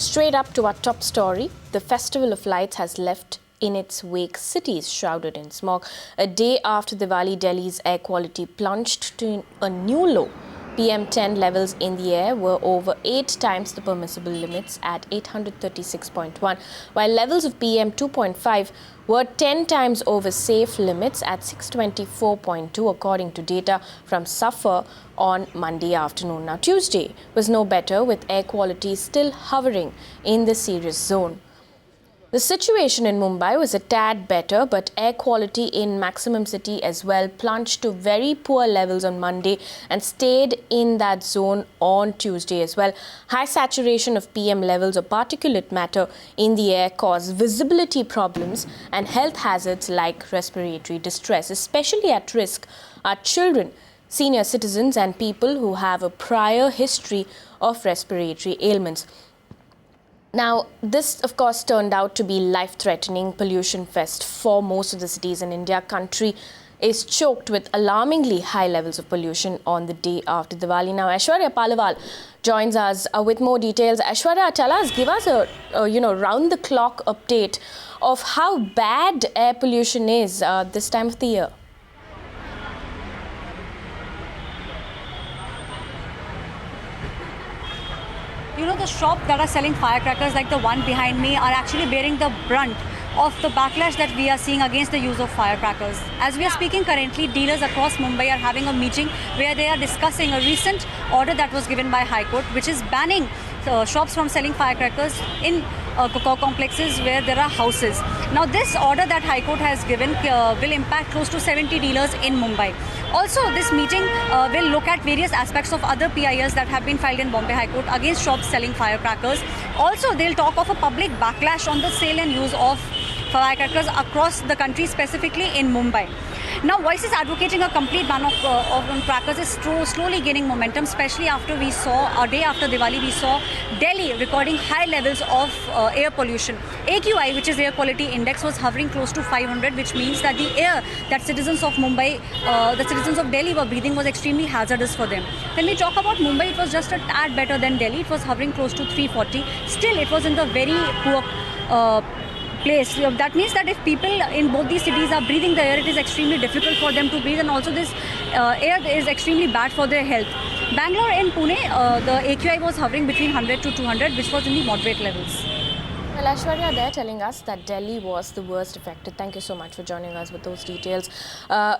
Straight up to our top story, the Festival of Lights has left in its wake cities shrouded in smog. A day after Diwali, Delhi's air quality plunged to a new low. PM10 levels in the air were over 8 times the permissible limits at 836.1, while levels of PM2.5 were 10 times over safe limits at 624.2, according to data from SAFAR on Monday afternoon. Now, Tuesday was no better, with air quality still hovering in the serious zone. The situation in Mumbai was a tad better, but air quality in maximum city as well plunged to very poor levels on Monday and stayed in that zone on Tuesday as well. High saturation of PM levels of particulate matter in the air caused visibility problems and health hazards like respiratory distress. Especially at risk are children, senior citizens and people who have a prior history of respiratory ailments. Now, this, of course, turned out to be life-threatening pollution fest for most of the cities in India. Country is choked with alarmingly high levels of pollution on the day after Diwali. Now, Aishwarya Paliwal joins us with more details. Aishwarya, give us a round-the-clock update of how bad air pollution is this time of the year. You know, the shops that are selling firecrackers like the one behind me are actually bearing the brunt of the backlash that we are seeing against the use of firecrackers. As we are speaking currently, dealers across Mumbai are having a meeting where they are discussing a recent order that was given by High Court, which is banning shops from selling firecrackers in complexes where there are houses. Now, this order that High Court has given will impact close to 70 dealers in Mumbai. Also, this meeting will look at various aspects of other PILs that have been filed in Bombay High Court against shops selling firecrackers. Also, they'll talk of a public backlash on the sale and use of firecrackers across the country, specifically in Mumbai. Now, voices advocating a complete ban of crackers is slowly gaining momentum, especially after we saw, a day after Diwali, we saw Delhi recording high levels of air pollution. AQI, which is Air Quality Index, was hovering close to 500, which means that the air that citizens of Mumbai, the citizens of Delhi were breathing was extremely hazardous for them. When we talk about Mumbai, it was just a tad better than Delhi. It was hovering close to 340. Still, it was in the very poor place. That means that if people in both these cities are breathing the air, it is extremely difficult for them to breathe, and also this air is extremely bad for their health. Bangalore and Pune, the AQI was hovering between 100 to 200, which was in the moderate levels. Well, Aishwarya, they're telling us that Delhi was the worst affected. Thank you so much for joining us with those details.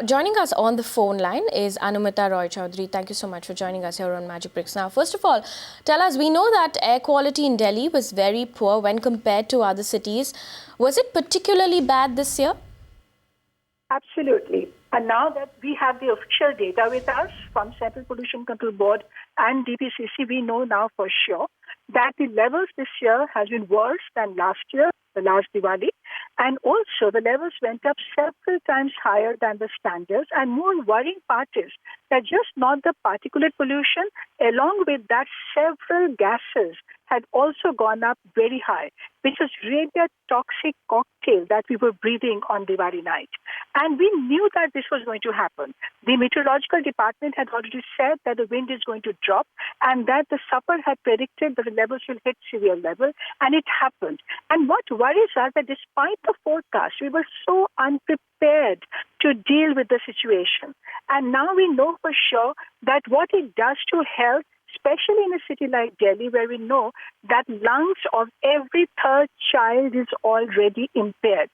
Joining us on the phone line is Anumita Roy Chaudhary. Thank you so much for joining us here on Magic Bricks. Now, first of all, tell us, we know that air quality in Delhi was very poor when compared to other cities. Was it particularly bad this year? Absolutely. And now that we have the official data with us from Central Pollution Control Board and DPCC, we know now for sure that the levels this year has been worse than last year, the last Diwali. And also the levels went up several times higher than the standards. And more worrying part is that just not the particulate pollution, along with that several gases had also gone up very high, which is really a toxic cocktail that we were breathing on Diwali night. And we knew that this was going to happen. The meteorological department had already said that the wind is going to drop and that the SAFAR had predicted that the levels will hit severe level, and it happened. And what worries us that despite the forecast, we were so unprepared to deal with the situation. And now we know for sure that what it does to health, especially in a city like Delhi, where we know that lungs of every third child is already impaired.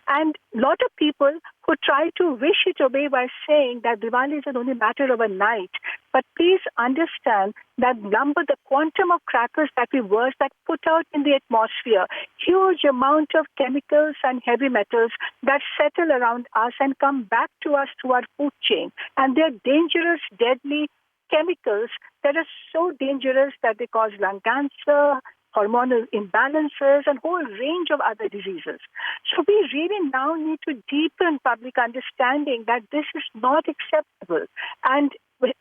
And a lot of people who try to wish it away by saying that Diwali is only a matter of a night. But please understand that the quantum of crackers that we burst, that put out in the atmosphere, huge amount of chemicals and heavy metals that settle around us and come back to us through our food chain. And they're dangerous, deadly chemicals that are so dangerous that they cause lung cancer, hormonal imbalances, and a whole range of other diseases. So we really now need to deepen public understanding that this is not acceptable. And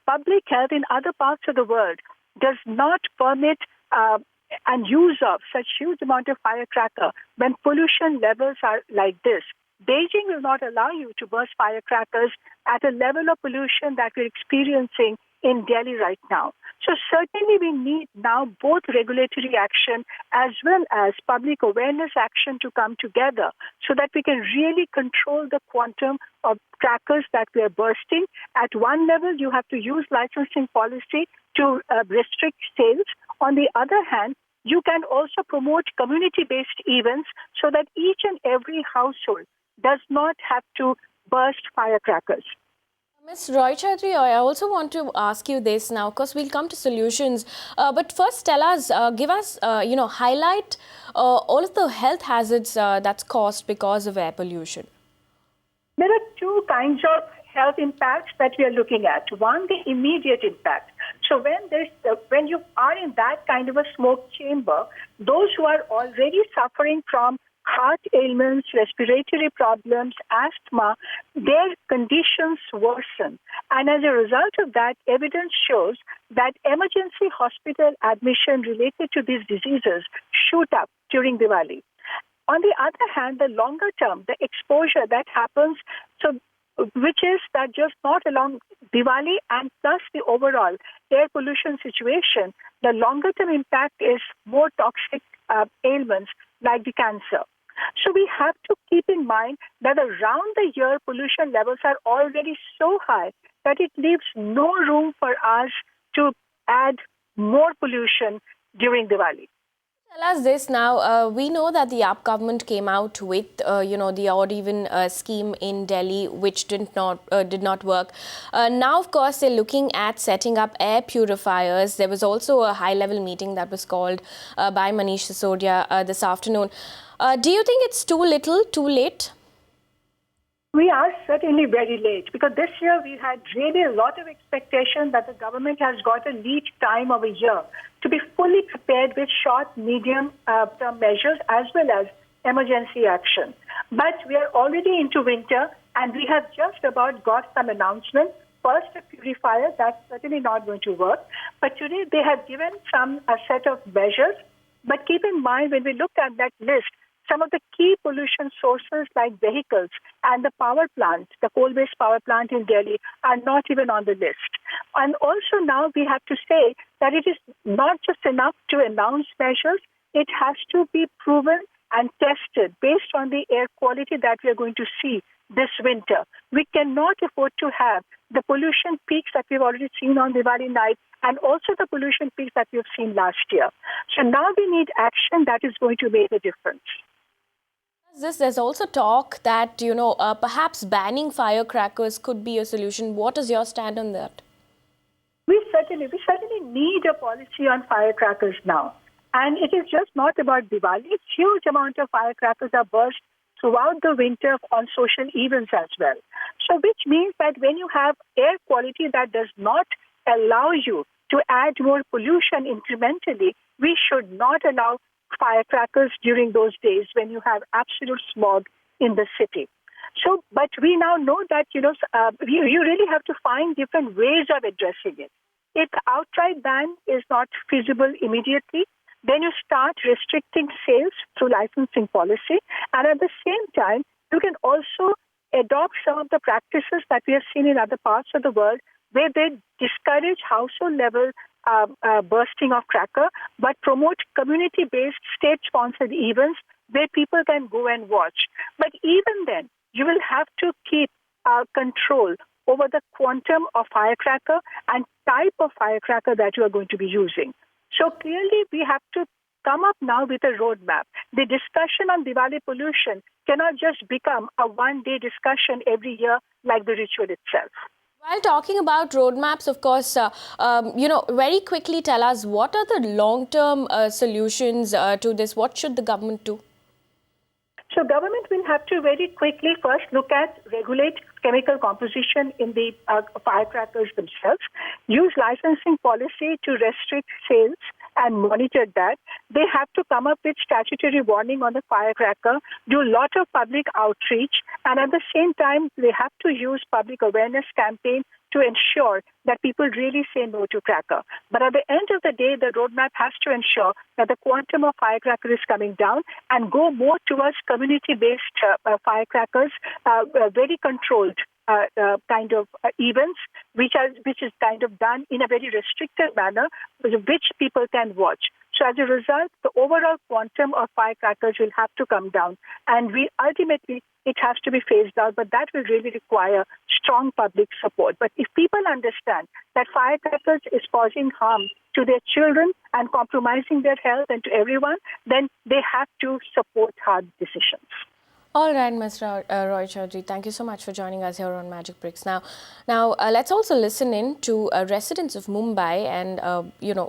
public health in other parts of the world does not permit and use of such huge amount of firecracker when pollution levels are like this. Beijing will not allow you to burst firecrackers at a level of pollution that we're experiencing in Delhi right now. So certainly we need now both regulatory action as well as public awareness action to come together so that we can really control the quantum of crackers that we are bursting. At one level, you have to use licensing policy to restrict sales. On the other hand, you can also promote community-based events so that each and every household does not have to burst firecrackers. Ms. Roy Chaudhary, I also want to ask you this now, because we'll come to solutions. But first, tell us, give us, highlight all of the health hazards that's caused because of air pollution. There are two kinds of health impacts that we are looking at. One, the immediate impact. So when you are in that kind of a smoke chamber, those who are already suffering from heart ailments, respiratory problems, asthma, their conditions worsen. And as a result of that, evidence shows that emergency hospital admission related to these diseases shoot up during Diwali. On the other hand, the longer term, the exposure that happens, which is that just not along Diwali and plus the overall air pollution situation, the longer term impact is more toxic ailments like the cancer. So we have to keep in mind that around the year pollution levels are already so high that it leaves no room for us to add more pollution during Diwali. Tell us this now. We know that the AAP government came out with, the odd even scheme in Delhi, which did not work. Now, of course, they're looking at setting up air purifiers. There was also a high-level meeting that was called by Manish Sisodia this afternoon. Do you think it's too little, too late? We are certainly very late because this year we had really a lot of expectation that the government has got a lead time of a year to be fully prepared with short, medium-term measures as well as emergency action. But we are already into winter and we have just about got some announcements. First, a purifier, that's certainly not going to work. But today they have given a set of measures. But keep in mind when we look at that list, some of the key pollution sources like vehicles and the power plant, the coal-based power plant in Delhi, are not even on the list. And also now we have to say that it is not just enough to announce measures, it has to be proven and tested based on the air quality that we are going to see this winter. We cannot afford to have the pollution peaks that we've already seen on Diwali night and also the pollution peaks that we've seen last year. So now we need action that is going to make a difference. There's also talk that, perhaps banning firecrackers could be a solution. What is your stand on that? We certainly need a policy on firecrackers now. And it is just not about Diwali. Huge amount of firecrackers are burst throughout the winter on social events as well. So which means that when you have air quality that does not allow you to add more pollution incrementally, we should not allow firecrackers during those days when you have absolute smog in the city. So, but we now know that, you really have to find different ways of addressing it. If outright ban is not feasible immediately, then you start restricting sales through licensing policy. And at the same time, you can also adopt some of the practices that we have seen in other parts of the world where they discourage household level bursting of cracker, but promote community-based, state-sponsored events where people can go and watch. But even then, you will have to keep control over the quantum of firecracker and type of firecracker that you are going to be using. So clearly, we have to come up now with a roadmap. The discussion on Diwali pollution cannot just become a one-day discussion every year like the ritual itself. While talking about roadmaps, of course, very quickly tell us what are the long-term solutions to this? What should the government do? So government will have to very quickly first look at regulate chemical composition in the firecrackers themselves, use licensing policy to restrict sales and monitor that. They have to come up with statutory warning on the firecracker, do a lot of public outreach, and at the same time, they have to use public awareness campaign to ensure that people really say no to cracker. But at the end of the day, the roadmap has to ensure that the quantum of firecracker is coming down and go more towards community-based firecrackers, very controlled kind of events, which is kind of done in a very restricted manner, which people can watch. So as a result, the overall quantum of firecrackers will have to come down, and ultimately it has to be phased out, but that will really require strong public support. But if people understand that firecrackers is causing harm to their children and compromising their health and to everyone, then they have to support hard decisions. All right, Ms. Roy Chaudhary, thank you so much for joining us here on Magic Bricks. Now, let's also listen in to residents of Mumbai and,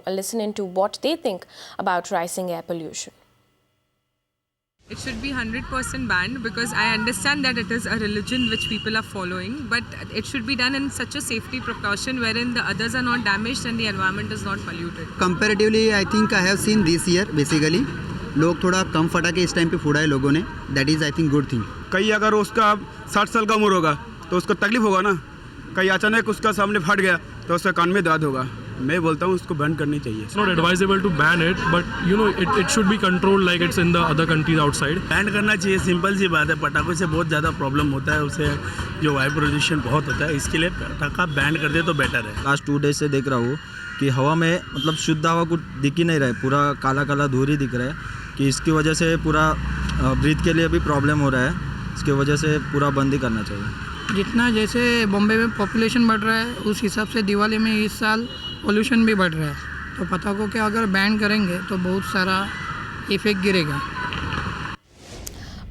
listen in to what they think about rising air pollution. It should be 100% banned because I understand that it is a religion which people are following, but it should be done in such a safety precaution wherein the others are not damaged and the environment is not polluted. Comparatively, I think I have seen this year basically. लोग थोड़ा कम फटाके इस time पे फोड़ा है लोगों ने. That is I think good thing. कहीं अगर उसका 60 साल का उम्र होगा तो उसको तकलीफ होगा ना. कहीं अचानक उसका सामने फट गया तो उसका कान में दर्द होगा. मैं बोलता हूँ उसको बैन करनी चाहिए. It's not advisable to ban it, but it should be controlled like it's in the other countries outside. Ban करना चाहिए, सिंपल सी बात है. पटाखों से बहुत ज़्यादा प्रॉब्लम होता है, उससे जो वायु प्रदूषण बहुत होता है. इसके लिए पटाखा बैन कर दे तो बेटर है. लास्ट 2 डेज से देख रहा हूँ कि हवा में मतलब शुद्ध हवा कुछ दिख ही नहीं रहा है. पूरा काला काला धूल ही दिख रहा है कि इसकी वजह से पूरा ब्रीथ के लिए भी प्रॉब्लम हो रहा है. इसकी वजह से पूरा बंद ही करना चाहिए. जितना जैसे बॉम्बे में पॉपुलेशन बढ़ रहा है उस हिसाब से दिवाली में इस साल पोल्यूशन भी बढ़ रहा है. तो पटाखों के अगर बैन करेंगे तो बहुत सारा इफेक्ट गिरेगा.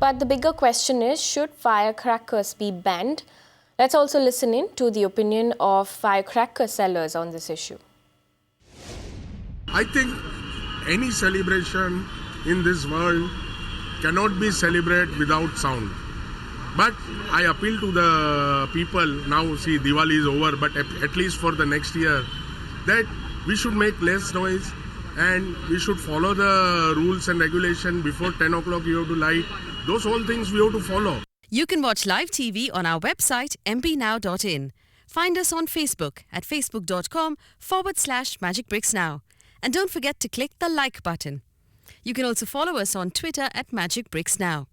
But the bigger question is, should firecrackers be banned? Let's also listen in to the opinion of firecracker sellers on this issue. I think any celebration in this world cannot be celebrated without sound. But I appeal to the people now, see Diwali is over, but at least for the next year, that we should make less noise and we should follow the rules and regulation. Before 10 o'clock you have to light. Those whole things we have to follow. You can watch live TV on our website mpnow.in. Find us on Facebook at facebook.com/magicbricksnow. And don't forget to click the like button. You can also follow us on Twitter at Magic Bricks Now.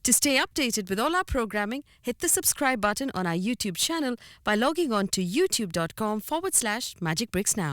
To stay updated with all our programming, hit the subscribe button on our YouTube channel by logging on to youtube.com/magicbricksnow.